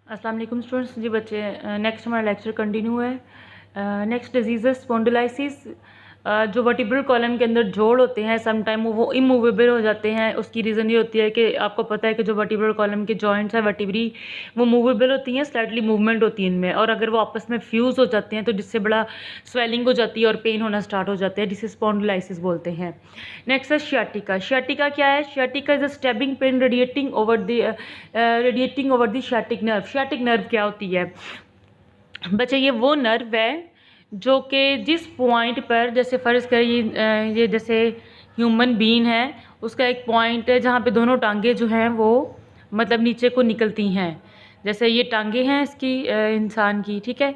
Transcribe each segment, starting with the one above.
अस्सलाम वालेकुम स्टूडेंट्स। जी बच्चे, नेक्स्ट हमारा लेक्चर कंटिन्यू है। नेक्स्ट डिजीज़ है स्पॉन्डिलाइसिस। जो वर्टिब्रल कॉलम के अंदर जोड़ होते हैं सम टाइम वो इमूवेबल हो जाते हैं। उसकी रीज़न ये होती है कि आपको पता है कि जो वर्टिब्रल कॉलम के जॉइंट्स है वर्टिब्री, वो मूवेबल होती हैं, स्लाइटली मूवमेंट होती है इनमें, और अगर वो आपस में फ्यूज़ हो जाते हैं तो जिससे बड़ा स्वेलिंग हो जाती है और पेन होना स्टार्ट हो जाता है, जिसे स्पॉन्डिलाइसिस बोलते हैं। नेक्स्ट है शियाटिका। शियाटिका क्या है? Sciatica is a stabbing pen radiating over the sciatic nerve. Sciatic nerve क्या होती है बच्चे? ये वो नर्व है जो कि जिस पॉइंट पर, जैसे फ़र्ज़ करें ये जैसे ह्यूमन बीन है, उसका एक पॉइंट है जहाँ पे दोनों टांगे जो हैं वो मतलब नीचे को निकलती हैं। जैसे ये टांगे हैं इसकी इंसान की, ठीक है।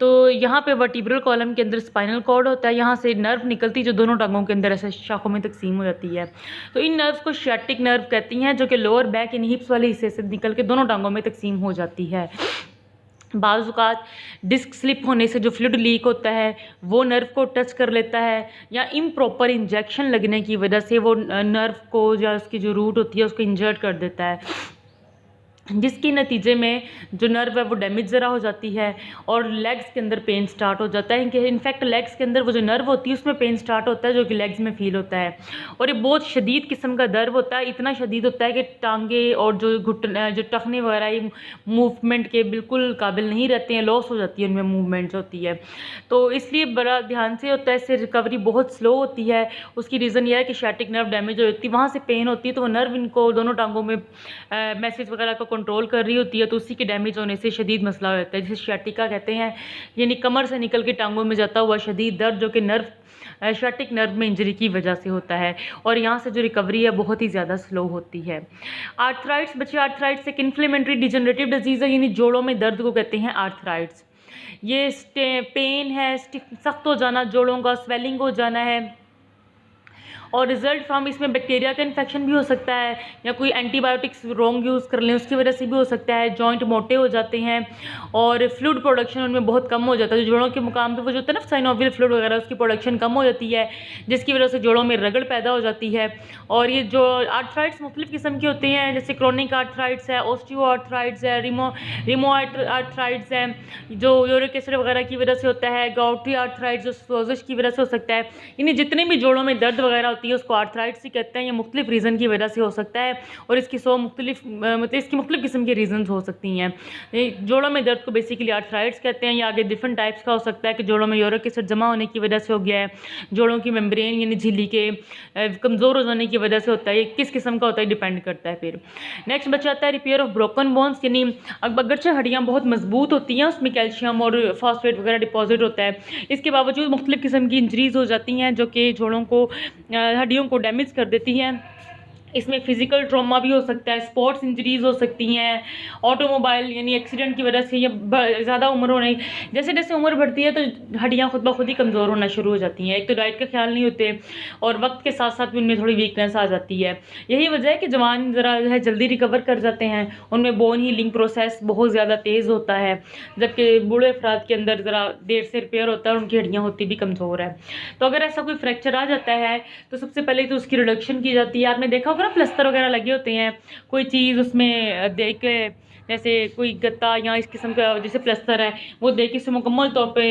तो यहाँ पे वर्टिब्रल कॉलम के अंदर स्पाइनल कॉर्ड होता है, यहाँ से नर्व निकलती जो दोनों टांगों के अंदर ऐसे शाखों में तकसीम हो जाती है। तो इन नर्व्स को शियाटिक नर्व कहती हैं, जो कि लोअर बैक इन हिप्स वाले हिस्से से निकल के दोनों टांगों में तकसीम हो जाती है। बाज़ औक़ात डिस्क स्लिप होने से जो फ्लूइड लीक होता है वो नर्व को टच कर लेता है, या इम्प्रॉपर इंजेक्शन लगने की वजह से वो नर्व को या उसकी जो रूट होती है उसको इंजर्ड कर देता है, जिसके नतीजे में जो नर्व है वो डैमेज ज़रा हो जाती है और लेग्स के अंदर पेन स्टार्ट हो जाता है। कि इनफैक्ट लेग्स के अंदर वो जो नर्व होती है उसमें पेन स्टार्ट होता है, जो कि लेग्स में फील होता है, और ये बहुत शदीद किस्म का दर्द होता है। इतना शदीद होता है कि टांगे और जो घुटने, जो टखने वगैरह, ये मूवमेंट के बिल्कुल काबिल नहीं रहते हैं, लॉस हो जाती है उनमें मूवमेंट होती है। तो इसलिए बड़ा ध्यान से होता है, इससे रिकवरी बहुत स्लो होती है। उसकी रीज़न यह है कि शियाटिक नर्व डैमेज हो जाती है, वहाँ से पेन होती है, तो वो नर्व इनको दोनों टांगों में मैसेज वगैरह को कंट्रोल कर रही होती है, तो उसी के डैमेज होने से शदीद मसला हो जाता है, जिसे शियाटिका कहते हैं। यानी कमर से निकल के टांगों में जाता हुआ शदीद दर्द, जो कि नर्व शियाटिक नर्व में इंजरी की वजह से होता है, और यहाँ से जो रिकवरी है बहुत ही ज़्यादा स्लो होती है। आर्थराइट्स बच्चे, आर्थराइट्स एक इन्फ्लेमेटरी डिजनरेटिव डिजीज़ है, यानी जोड़ों में दर्द को कहते हैं आर्थराइट्स। ये पेन है, सख्त हो जाना जोड़ों का, स्वेलिंग हो जाना है, और रिजल्ट फ्रॉम इसमें बैक्टीरिया का इन्फेक्शन भी हो सकता है, या कोई एंटीबायोटिक्स रॉन्ग यूज़ कर लें उसकी वजह से भी हो सकता है। जॉइंट मोटे हो जाते हैं और फ्लूइड प्रोडक्शन उनमें बहुत कम हो जाता है। जो जोड़ों के मुकाम पे वो जो होता है ना साइनोवियल फ्लूइड वगैरह, उसकी प्रोडक्शन कम हो जाती है, जिसकी वजह से जोड़ों में रगड़ पैदा हो जाती है। और ये जो आर्थराइट्स मुख्तलिफ़ किस्म के होते हैं, जैसे क्रोनिक आर्थराइट्स है, ऑस्टियो आर्थराइट्स है, रिमो आर्थराइट्स है, जो यूरिक एसिड वगैरह की वजह से होता है, गॉउटी आर्थराइट्स जो सोजिश की वजह से हो सकता है। यानी जितने भी जोड़ों में दर्द वगैरह होती है उसको आर्थराइट्स ही कहते हैं। ये मुख्तलिफ रीज़न की वजह से हो सकता है, और इसकी इसकी मुख्तलिफ किस्म की रीज़न हो सकती हैं। जोड़ों में दर्द को बेसिकली आर्थराइट्स कहते हैं। ये आगे डिफरेंट टाइप्स का हो सकता है कि जोड़ों में यूरिक एसिड जमा होने की वजह से हो गया है, जोड़ों की मेम्ब्रेन यानी झिल्ली के कमज़ोर हो जाने की वजह से होता है, ये किस किस्म का होता है डिपेंड करता है। फिर नेक्स्ट बच्चा आता है रिपेयर ऑफ ब्रोकन बोन्स, यानी अगरचे हड्डियाँ बहुत मजबूत होती हैं, उसमें कैल्शियम और फॉस्फेट वगैरह डिपॉजिट होता है, इसके बावजूद मुख्तलिफ किस्म की इंजरीज़ हो जाती हैं जो कि जोड़ों को, हड्डियों को डैमेज कर देती हैं। इसमें फ़िज़िकल ट्रॉमा भी हो सकता है, स्पोर्ट्स इंजरीज़ हो सकती हैं, ऑटोमोबाइल यानी एक्सीडेंट की वजह से, या ज़्यादा उम्र होने, जैसे जैसे उम्र बढ़ती है तो हड्डियाँ खुद ब खुद ही कमज़ोर होना शुरू हो जाती हैं। एक तो डाइट का ख्याल नहीं होते, और वक्त के साथ साथ भी उनमें थोड़ी वीकनेस आ जाती है। यही वजह है कि जवान ज़रा जो है जल्दी रिकवर कर जाते हैं, उनमें बोन हीलिंग प्रोसेस बहुत ज़्यादा तेज़ होता है, जबकि बूढ़े अफराद के अंदर ज़रा देर से रिपेयर होता है और उनकी हड्डियाँ होती भी कमज़ोर है। तो अगर ऐसा कोई फ्रैक्चर आ जाता है तो सबसे पहले तो उसकी रिडक्शन की जाती है। आपने देखा होगा ना प्लस्तर वगैरह लगे होते हैं, कोई चीज़ उसमें देख के, जैसे कोई गत्ता या इस किस्म का जैसे प्लस्तर है, वो देख के उसे मुकम्मल तौर पे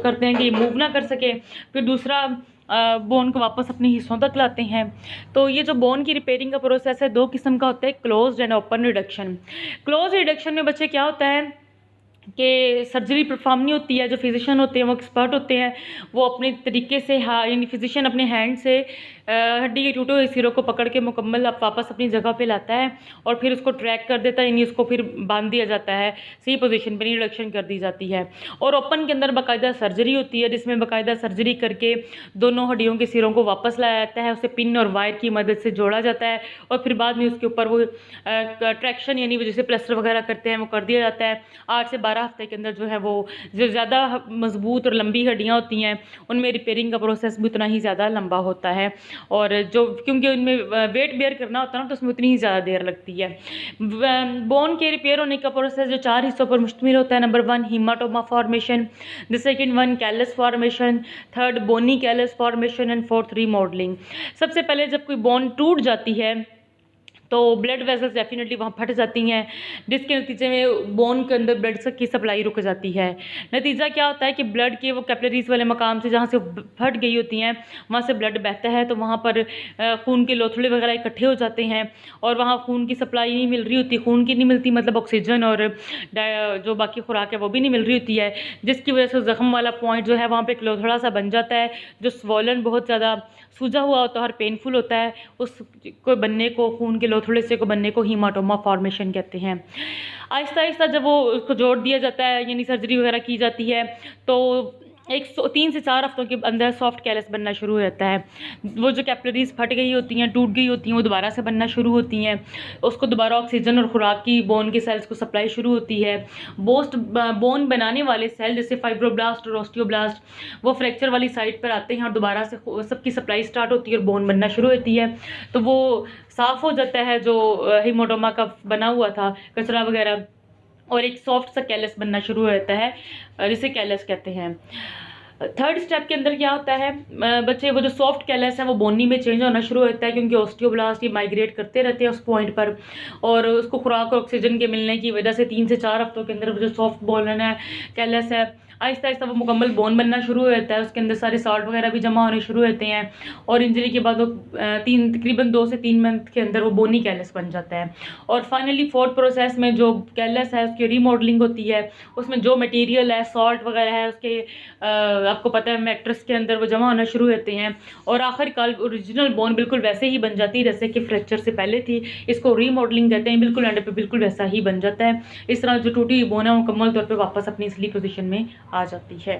करते हैं कि मूव ना कर सके, फिर दूसरा बोन को वापस अपने हिस्सों तक लाते हैं। तो ये जो बोन की रिपेयरिंग का प्रोसेस है दो किस्म का होता है, closed end open reduction. Close reduction में बच्चे क्या होता है कि सर्जरी परफॉर्म नहीं होती है, जो फिजिशियन होते हैं वो एक्सपर्ट होते हैं, वो अपने तरीके से यानी फिजिशियन अपने हैंड से हड्डी के टूटे हुए सिरों को पकड़ के मुकम्मल वापस अपनी जगह पे लाता है, और फिर उसको ट्रैक कर देता है, यानी उसको फिर बांध दिया जाता है सही पोजीशन पे, रिडक्शन कर दी जाती है। और ओपन के अंदर बाकायदा सर्जरी होती है, जिसमें बाकायदा सर्जरी करके दोनों हड्डियों के सिरों को वापस लाया जाता है, उसे पिन और वायर की मदद से जोड़ा जाता है, और फिर बाद में उसके ऊपर वो ट्रैक्शन यानी जैसे प्लास्टर वगैरह करते हैं वो कर दिया जाता है। 8 से 12 हफ्ते के अंदर जो है वो जो ज़्यादा मजबूत और लंबी हड्डियाँ होती हैं उनमें रिपेयरिंग का प्रोसेस भी उतना ही ज़्यादा लंबा होता है, और जो क्योंकि उनमें वेट बेयर करना होता है ना, तो उसमें उतनी ही ज़्यादा देर लगती है। बोन के रिपेयर होने का प्रोसेस जो 4 हिस्सों पर मुश्तमिल होता है, number 1 haematoma formation, the second 1 callus formation, third bony callus formation, and fourth remodelling. सबसे पहले जब कोई बोन टूट जाती है तो ब्लड वेसल्स डेफिनेटली वहाँ फट जाती हैं, जिसके नतीजे में बोन के अंदर ब्लड की सप्लाई रुक जाती है। नतीजा क्या होता है कि ब्लड के वो कैपिलरीज वाले मकाम से जहाँ से फट गई होती हैं वहाँ से ब्लड बहता है, तो वहाँ पर खून के लोथड़े वगैरह इकट्ठे हो जाते हैं और वहाँ खून की सप्लाई नहीं मिल रही होती, खून की नहीं मिलती, मतलब ऑक्सीजन और जो बाकी खुराक है वो भी नहीं मिल रही होती है, जिसकी वजह से ज़ख्म वाला पॉइंट जो है वहाँ पर एक लोथड़ा सा बन जाता है, जो स्वॉलन बहुत ज़्यादा सूजा हुआ होता है और पेनफुल होता है। उस को बनने को, खून के लोथड़े से को बनने को हीमाटोमा फॉर्मेशन कहते हैं। आहिस्ता आहिस्ता जब वो उसको जोड़ दिया जाता है, यानी सर्जरी वगैरह की जाती है, तो 3 से 4 हफ्तों के अंदर सॉफ्ट कैलस बनना शुरू हो जाता है। वो जो कैपिलरीज फट गई होती हैं, टूट गई होती हैं, वो दोबारा से बनना शुरू होती हैं, उसको दोबारा ऑक्सीजन और खुराक की बोन के सेल्स को सप्लाई शुरू होती है। बोन बनाने वाले सेल जैसे फाइब्रोब्लास्ट और ऑस्टियोब्लास्ट वो फ्रैक्चर वाली साइड पर आते हैं और दोबारा से सबकी सप्लाई स्टार्ट होती है और बोन बनना शुरू होती है, तो वो साफ़ हो जाता है जो हीमाटोमा का बना हुआ था कचरा वगैरह, और एक सॉफ्ट सा कैलस बनना शुरू हो जाता है, जिसे कैलस कहते हैं। थर्ड स्टेप के अंदर क्या होता है, बच्चे वो जो सॉफ्ट कैलस है वो बोनी में चेंज होना शुरू होता है, क्योंकि ऑस्टियोब्लास्ट ये माइग्रेट करते रहते हैं उस पॉइंट पर, और उसको खुराक और ऑक्सीजन के मिलने की वजह से 3 से 4 हफ्तों के अंदर वो जो सॉफ्ट बोन है, कैलस है, आहिस्ता आहिस्ता वो मुकम्मल बोन बनना शुरू हो जाता है, उसके अंदर सारे सॉल्ट वगैरह भी जमा होने शुरू होते हैं, और इंजरी के बाद वो तकरीबन 2 से 3 मंथ के अंदर वो बोनी कैलस बन जाता है। और फाइनली फोर्थ प्रोसेस में जो कैलस है उसकी रीमॉडलिंग होती है, उसमें जो मटेरियल है, सॉल्ट वगैरह है, उसके आपको पता है मैट्रेस के अंदर वो जमा होना शुरू होते हैं, और आखिरकार ओरिजिनल बोन बिल्कुल वैसे ही बन जाती है जैसे कि फ्रैक्चर से पहले थी। इसको रीमॉडलिंग कहते हैं, बिल्कुल एंड पे बिल्कुल वैसा ही बन जाता है। इस तरह जो टूटी हुई बोन है वो मुकम्मल तौर पे वापस अपनी असली पोजीशन में आ जाती है।